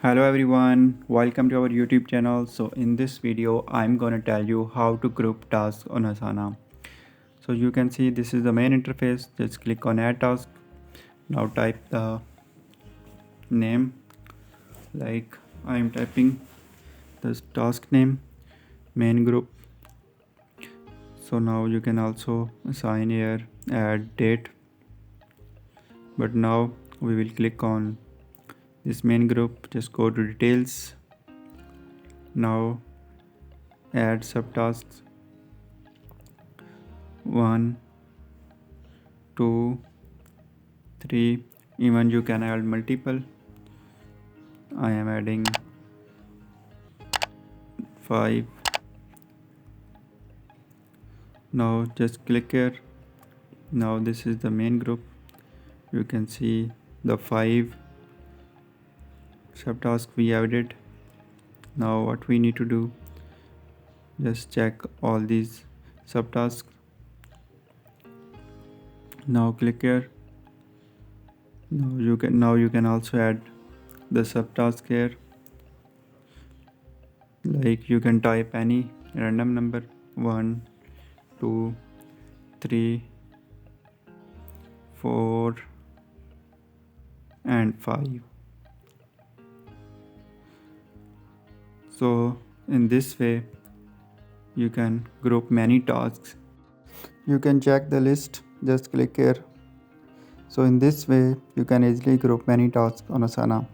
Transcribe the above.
Hello everyone, welcome to our YouTube channel. So in this video, I'm gonna tell you how to group tasks on Asana. So you can see this is the main interface. Just click on add task. Now type the name like I'm typing this task name main group. So now you can also assign here add date. But now we will click on this main group. Just go to details. Now add subtasks 1, 2, 3. Even you can add multiple. I am adding 5. Now just click here. Now this is the main group. You can see the 5 subtasks we added. Now what we need to do, just check all these subtasks. Now click here. Now you can also add the subtask here. Like you can type any random number 1, 2, 3, 4 and 5. So in this way you can group many tasks. You can check the list, just click here. So in this way you can easily group many tasks on Asana.